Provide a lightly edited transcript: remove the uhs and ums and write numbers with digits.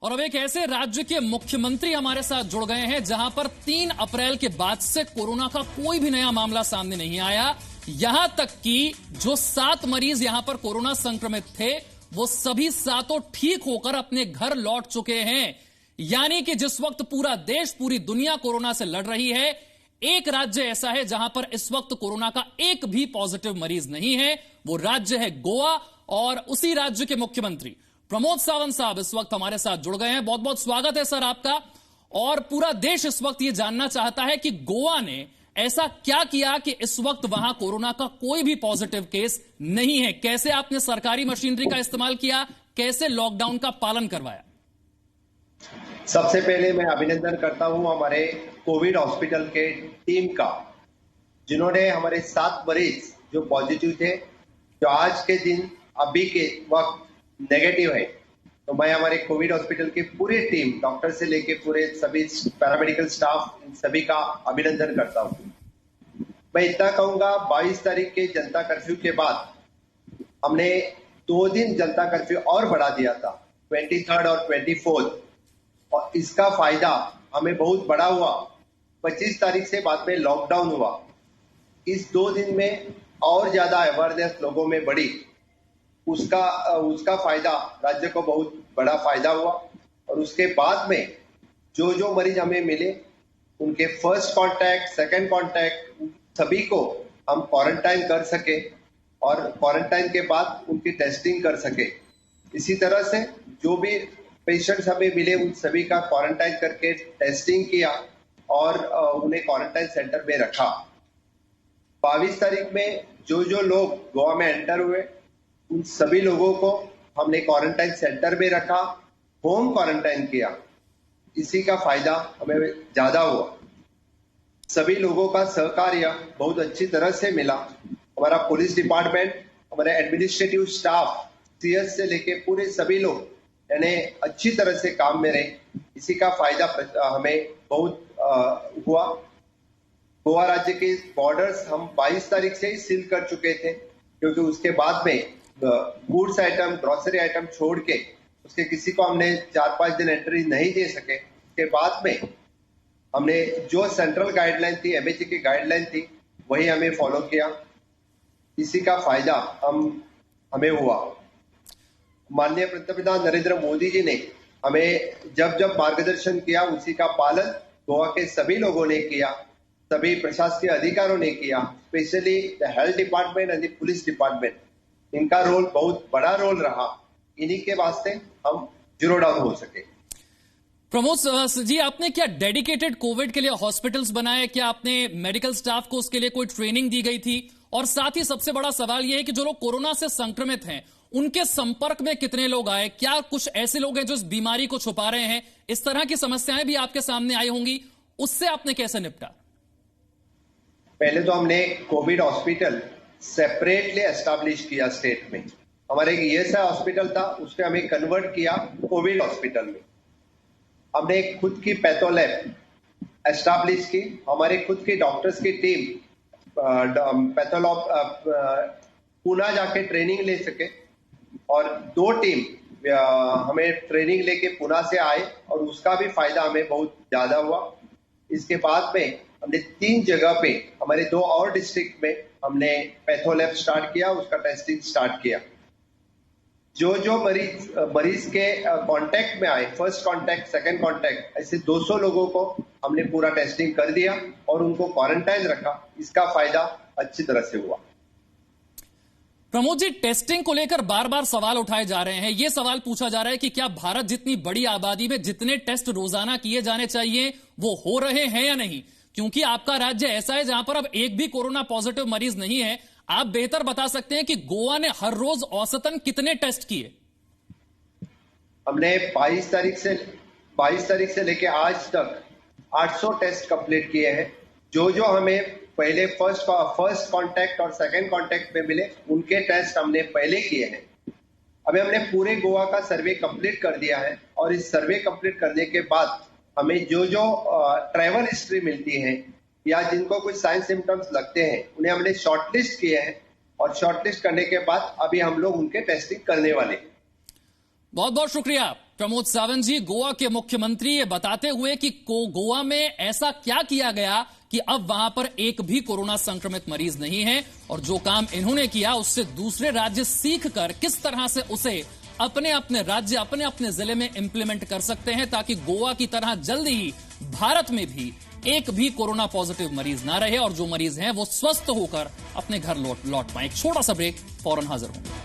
और अब एक ऐसे राज्य के मुख्यमंत्री हमारे साथ जुड़ गए हैं जहां पर 3 अप्रैल के बाद से कोरोना का कोई भी नया मामला सामने नहीं आया। यहां तक कि जो 7 मरीज यहां पर कोरोना संक्रमित थे वो सभी 7 ठीक होकर अपने घर लौट चुके हैं। यानी कि जिस वक्त पूरा देश, पूरी दुनिया कोरोना से लड़ रही है, एक राज्य ऐसा है जहां पर इस वक्त कोरोना का एक भी पॉजिटिव मरीज नहीं है। वो राज्य है गोवा और उसी राज्य के मुख्यमंत्री प्रमोद सावंत साहब इस वक्त हमारे साथ जुड़ गए हैं। बहुत बहुत स्वागत है सर आपका। और पूरा देश इस वक्त ये जानना चाहता है कि गोवा ने ऐसा क्या किया कि इस वक्त वहां कोरोना का कोई भी पॉजिटिव केस नहीं है। कैसे आपने सरकारी मशीनरी का इस्तेमाल किया, कैसे लॉकडाउन का पालन करवाया? सबसे पहले मैं अभिनंदन करता हूं हमारे कोविड हॉस्पिटल के टीम का, जिन्होंने हमारे 7 मरीज जो पॉजिटिव थे, जो आज के दिन अभी के वक्त नेगेटिव है, तो मैं हमारे कोविड हॉस्पिटल की पूरी टीम, डॉक्टर से लेके पूरे सभी पैरामेडिकल स्टाफ, इन सभी का अभिनंदन करता हूं। मैं इतना कहूंगा, 22 तारीख के जनता कर्फ्यू के बाद हमने 2 दिन जनता कर्फ्यू और बढ़ा दिया था, 23 और 24, और इसका फायदा हमें बहुत बड़ा हुआ। 25 तारीख से बाद में लॉकडाउन हुआ। इस 2 दिन में और ज्यादा अवेयरनेस लोगों में बढ़ी, उसका फायदा राज्य को बहुत बड़ा फायदा हुआ। और उसके बाद में जो मरीज हमें मिले, उनके फर्स्ट कांटेक्ट, सेकंड कांटेक्ट, सभी को हम क्वारंटाइन कर सके और क्वारंटाइन के बाद उनकी टेस्टिंग कर सके। इसी तरह से जो भी पेशेंट्स हमें मिले, उन सभी का क्वारंटाइन करके टेस्टिंग किया और उन्हें क्वारंटाइन सेंटर में रखा। 22 तारीख में जो लोग गोवा में एंटर हुए, उन सभी लोगों को हमने क्वारंटाइन सेंटर में रखा, होम क्वारंटाइन किया। इसी का फायदा हमें ज्यादा हुआ। सभी लोगों का सहकार्य बहुत अच्छी तरह से मिला। हमारा पुलिस डिपार्टमेंट, हमारे एडमिनिस्ट्रेटिव स्टाफ, सीएस से लेके पूरे सभी लोग यानी अच्छी तरह से काम में रहे। इसी का फायदा हमें बहुत हुआ। गोवा राज्य के बॉर्डर्स हम 22 तारीख से ही सील कर चुके थे, क्योंकि उसके बाद में गुड्स आइटम, ग्रोसरी आइटम छोड़ के उसके किसी को हमने 4-5 दिन एंट्री नहीं दे सके। उसके बाद में हमने जो सेंट्रल गाइडलाइन थी, एमएचए की गाइडलाइन थी, वही हमें फॉलो किया। इसी का फायदा हमें हुआ। माननीय पंतप्रधान नरेंद्र मोदी जी ने हमें जब मार्गदर्शन किया, उसी का पालन गोवा के सभी लोगों ने किया, सभी प्रशासकीय अधिकारियों ने किया, specially the health department and the police department. इनका रोल बहुत बड़ा रोल रहा। इन्हीं के वास्ते हम जीरो डाउन हो सके। प्रमोद जी, आपने क्या डेडिकेटेड कोविड के लिए हॉस्पिटल्स बनाए? क्या आपने मेडिकल स्टाफ को उसके लिए कोई ट्रेनिंग दी गई थी? और साथ ही सबसे बड़ा सवाल यह है कि जो लोग कोरोना से संक्रमित हैं, उनके संपर्क में कितने लोग आए? क्या कुछ ऐसे लोग हैं जो इस बीमारी को छुपा रहे हैं? इस तरह की समस्याएं भी आपके सामने आई होंगी, उससे आपने कैसे निपटा? पहले तो हमने कोविड हॉस्पिटल सेपरेटली एस्टैब्लिश किया स्टेट में। हमारे एक ईएसआई हॉस्पिटल था, उसके हमें कन्वर्ट किया कोविड हॉस्पिटल में। हमने खुद की पैथो लैब एस्टैब्लिश की। हमारे खुद की डॉक्टर्स की टीम पैथोलॉग पुणे जाके ट्रेनिंग ले सके, और 2 टीम हमें ट्रेनिंग लेके पुणे से आए, और उसका भी फायदा हमें बहुत ज्यादा हुआ। इसके बाद में हमने 3 जगह पे, हमारे 2 और डिस्ट्रिक्ट में हमने पैथो लैब स्टार्ट किया, उसका टेस्टिंग स्टार्ट किया। जो मरीज के कांटेक्ट में आए, फर्स्ट कांटेक्ट, सेकंड कांटेक्ट, ऐसे 200 लोगों को हमने पूरा टेस्टिंग कर दिया और उनको क्वारंटाइन रखा। इसका फायदा अच्छी तरह से हुआ। प्रमोद जी, टेस्टिंग को लेकर बार बार सवाल उठाए जा रहे हैं। यह सवाल पूछा जा रहा है कि क्या भारत जितनी बड़ी आबादी में जितने टेस्ट रोजाना किए जाने चाहिए वो हो रहे हैं या नहीं? क्योंकि आपका राज्य ऐसा है जहां पर अब एक भी कोरोना पॉजिटिव मरीज नहीं है। आप बेहतर बता सकते हैं कि गोवा ने हर रोज औसतन कितने टेस्ट किए? हमने 22 तारीख से लेके आज तक 800 टेस्ट कंप्लीट किए हैं। जो हमें पहले फर्स्ट कांटेक्ट और सेकंड कांटेक्ट में मिले, उनके टेस्ट हमने पहले किए हैं। अभी हमने पूरे गोवा का सर्वे कंप्लीट कर दिया है, और इस सर्वे कंप्लीट करने के बाद हमें जो ट्रैवल हिस्ट्री मिलती है या जिनको कुछ साइन सिम्टम्स लगते हैं, उन्हें हमने शॉर्टलिस्ट किए हैं, और शॉर्टलिस्ट करने के बाद अभी हम लोग उनके टेस्टिंग करने वाले हैं। बहुत बहुत शुक्रिया। प्रमोद सावंत जी, गोवा के मुख्यमंत्री ये बताते हुए कि गोवा में ऐसा क्या किया गया कि अब वहां पर एक भी कोरोना संक्रमित मरीज नहीं है, और जो काम इन्होंने किया उससे दूसरे राज्य सीख कर किस तरह से उसे अपने अपने राज्य, अपने अपने जिले में इंप्लीमेंट कर सकते हैं, ताकि गोवा की तरह जल्दी ही भारत में भी एक भी कोरोना पॉजिटिव मरीज ना रहे और जो मरीज हैं वो स्वस्थ होकर अपने घर लौट पाए। एक छोटा सा ब्रेक, फौरन हाजिर होंगे।